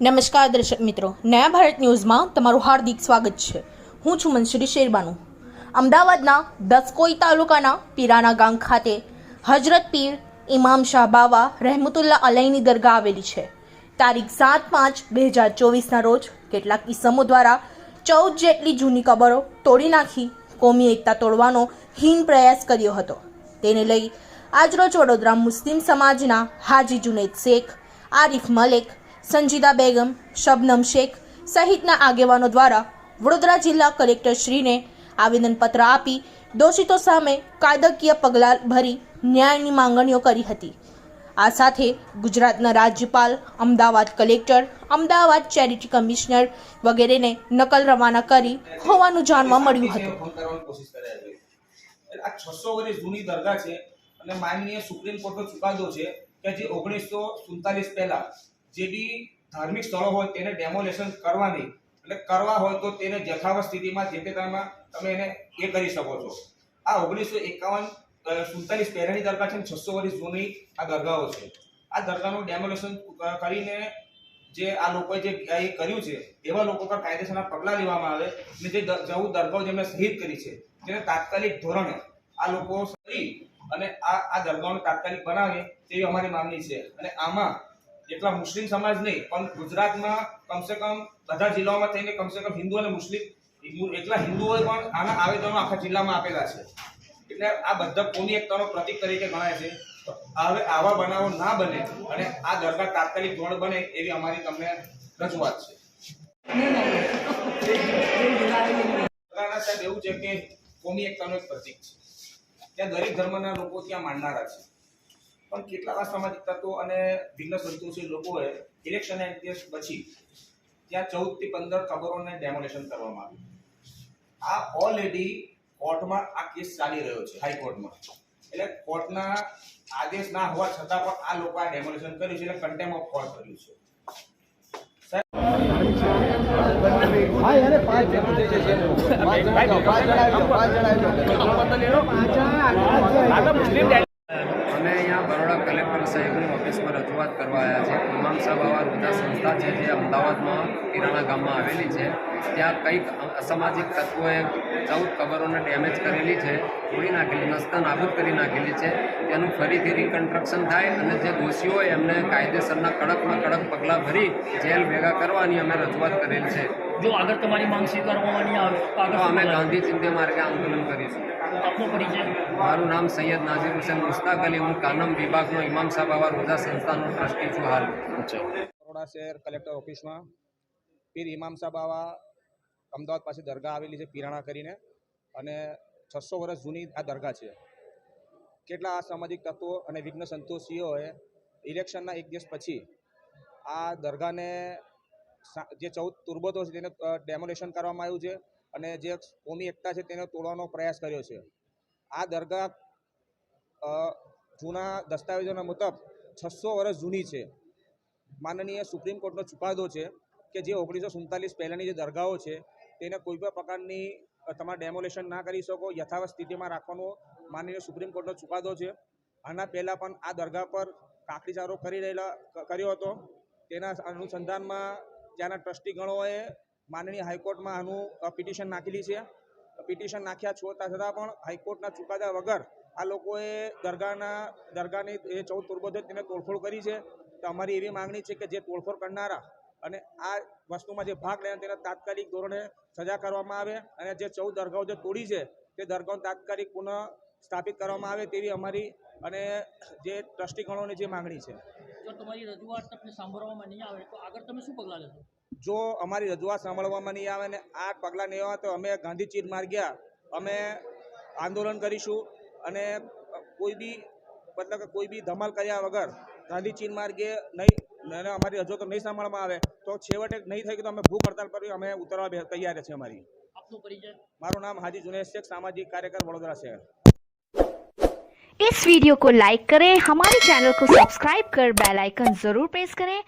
નમસ્કાર દર્શક મિત્રો, નયા ભારત ન્યૂઝમાં તમારું હાર્દિક સ્વાગત છે। હું છું મનસુરી શેરબાનુ। અમદાવાદના દસકોઈ તાલુકાના પીરાના ગામ ખાતે હજરત પીર ઇમામ શાહ બાવા રહેમતુલ્લાહ અલૈની દરગાહ આવેલી છે। તારીખ 7/5/2024ના રોજ કેટલાક ઇસમો દ્વારા 14 જેટલી જૂની કબરો તોડી નાખી કોમી એકતા તોડવાનો હીન પ્રયાસ કર્યો હતો। તેને લઈ આજરોજ વડોદરા મુસ્લિમ સમાજના હાજી જુનેદ શેખ, આરિફ મલેક, સંજીદા બેગમ, શબનમ શેખ સહિતના આગેવાનો દ્વારા વડોદરા જિલ્લા કલેક્ટર શ્રીને આવેદનપત્ર આપી દોષિતો સામે કાયદાકીય પગલાં ભરી ન્યાયની માંગણીઓ કરી હતી। આ સાથે ગુજરાતના રાજ્યપાલ, Ahmedabad collector, Ahmedabad charity commissioner વગેરેને નકલ રવાના કરી હોવાનું જાણવા મળ્યું હતું। આ 600 વર્ષ જૂની દરગાહ છે અને માનનીય સુપ્રીમ કોર્ટનો ચુકાદો છે કે જે 1947 પહેલા જે બી ધાર્મિક સ્થળો હોય તેને ડેમોલેશન કરવાની એટલે કરવા હોય તો તેને યથાવત સ્થિતિમાં જે તે તમે એને એ કરી શકો છો। આ 1951-47 પહેલાની દરગાહ છે, 600 વર્ષ જૂની આ દરગાહો છે। આ દરગાહનું ડેમોલેશન કરીને જે આ લોકોએ જે એ કર્યું છે એવા લોકો પર કાયદેસરના પગલાં લેવામાં આવે અને જે દરગાહો જેમને શહીદ કરી છે તેને તાત્કાલિક ધોરણે આ લોકો કરી અને આ દરગાહોને તાત્કાલિક બનાવે તેવી અમારી માંગણી છે। અને આમાં એટલા મુસ્લિમ સમાજ નહીં પણ ગુજરાતમાં કમસે કમ બધા જિલ્લાઓમાં થઈને કમસે કમ હિન્દુ અને મુસ્લિમ એટલા હિન્દુઓએ પણ આના આવેદનો આખા જિલ્લામાં આપેલા છે। એટલે આ બધા કોમી એકતાનો પ્રતીક તરીકે ગણાય છે। હવે આવા બનાવો ના બને અને આ દરગાહ તાત્કાલિક ધોરણ બને એવી અમારી તમને રજૂઆત છે। સાહેબ એવું છે કે કોમી એકતાનો એક પ્રતીક છે, ત્યાં દરેક ધર્મના લોકો ત્યાં માનનારા છે, પણ કેટલાક અસામાજિક તત્વો અને ભિન્ન સંતોષી લોકોએ ઇલેક્શન એક્ટ પછી ત્યાં 14 થી 15 કબરોને ડેમોલેશન કરવામાં આવ્યું। આ ઓલરેડી કોર્ટમાં આ કેસ ચાલી રહ્યો છે, હાઈકોર્ટમાં। એટલે કોર્ટના આદેશ ના હોવા છતાં પણ આ લોકો આ ડેમોલેશન કર્યું છે, એટલે કન્ટેમ્પ ઓફ કોર્ટ કર્યું છે। અમે અહીંયા બરોડા કલેક્ટર સાહેબની ઓફિસમાં રજૂઆત કરવા આવ્યા છે। ઇમામ શાહ બાવા રોજા સંસ્થા છે જે અમદાવાદમાં પીરાણા ગામમાં આવેલી છે, ત્યાં કંઈક અસામાજિક તત્વોએ 14 કબરોને ડેમેજ કરેલી છે, તોડી નાખેલી, નસ્તા નાબૂદ કરી નાખેલી છે। તેનું ફરીથી રિકન્સ્ટ્રક્શન થાય અને જે દોષીઓ હોય એમને કાયદેસરના કડકમાં કડક પગલાં ભરી જેલ ભેગા કરવાની અમે રજૂઆત કરેલ છે। જો આગળ તમારી માંગ સ્વીકારવામાં આવે તો અમે ગાંધી ચિંધ્ય માર્ગે આંદોલન કરીશું। આપનો પરિચય? મારું નામ સૈયદ નાઝીર હુસૈન મુસ્તાક અલી, હું કાનમ વિભાગનો ઇમામ શાહ બાવા રોજા સંસ્થાનો ટ્રસ્ટી છું હાલ। બરોડા શહેર કલેક્ટર ઓફિસમાં પીર ઇમામ શાહ બાવા અમદાવાદ પાસે દરગાહ આવેલી છે પીરાણા કરીને, અને 600 વર્ષ જૂની આ દરગાહ છે। કેટલા અસામાજિક તત્વો અને વિઘ્ન સંતોષીઓએ ઇલેક્શનના એક દિવસ પછી આ દરગાહને જે 14 તુર્બતો છે તેને ડેમોલેશન કરવામાં આવ્યું છે અને જે કોમી એકતા છે તેને તોડવાનો પ્રયાસ કર્યો છે। આ દરગાહ જૂના દસ્તાવેજોના મુજબ 600 વર્ષ જૂની છે। માનનીય સુપ્રીમ કોર્ટનો ચુકાદો છે કે જે 1947 પહેલાંની જે દરગાહો છે તેને કોઈ પણ પ્રકારની તમારે ડેમોલેશન ના કરી શકો, યથાવત સ્થિતિમાં રાખવાનો માનનીય સુપ્રીમ કોર્ટનો ચુકાદો છે। આના પહેલાં પણ આ દરગાહ પર કાકડીચારો કર્યો હતો। તેના અનુસંધાનમાં ત્યાંના ટ્રસ્ટીગણોએ માનનીય હાઈકોર્ટમાં આનું પિટિશન નાખેલી છે। પિટિશન નાખ્યા છતાં પણ હાઈકોર્ટના ચુકાદા વગર આ લોકોએ દરગાહની જે 14 તુર્બતો તેને તોડફોડ કરી છે। તો અમારી એવી માંગણી છે કે જે તોડફોડ કરનારા અને આ વસ્તુમાં જે ભાગ લેનાર તેને તાત્કાલિક ધોરણે સજા કરવામાં આવે અને જે 14 દરગાહો જે તોડી છે તે દરગાહો તાત્કાલિક પુનઃ સ્થાપિત કરવામાં આવે તેવી અમારી અને જે ટ્રસ્ટીગણોની જે માંગણી છે। જો તમારી રજૂઆત તમને સાંભળવામાં નહીં આવે તો આગળ તમે શું પગલાં લેશો? જો અમારી રજૂઆત સાંભળવામાં નહીં આવે ને આ પગલાં નહીં આવે તો અમે ગાંધી ચીર માર્ગે અમે આંદોલન કરીશું અને કોઈ બી ધમાલ કર્યા વગર ગાંધી ચીર માર્ગે નહીં અમારી રજૂઆતો નહીં સાંભળવામાં આવે તો છેવટે નહીં થઈ તો અમે ભૂખ હડતાલ પર અમે ઉતરવા તૈયાર છે અમારી। આપનો પરિચય? મારું નામ હાજી જુનેદ શેખ, सामाजिक कार्यकर, वडोदरा शहर। इस वीडियो को लाइक करें, हमारे चैनल को सब्सक्राइब कर बेल आइकन जरूर प्रेस करें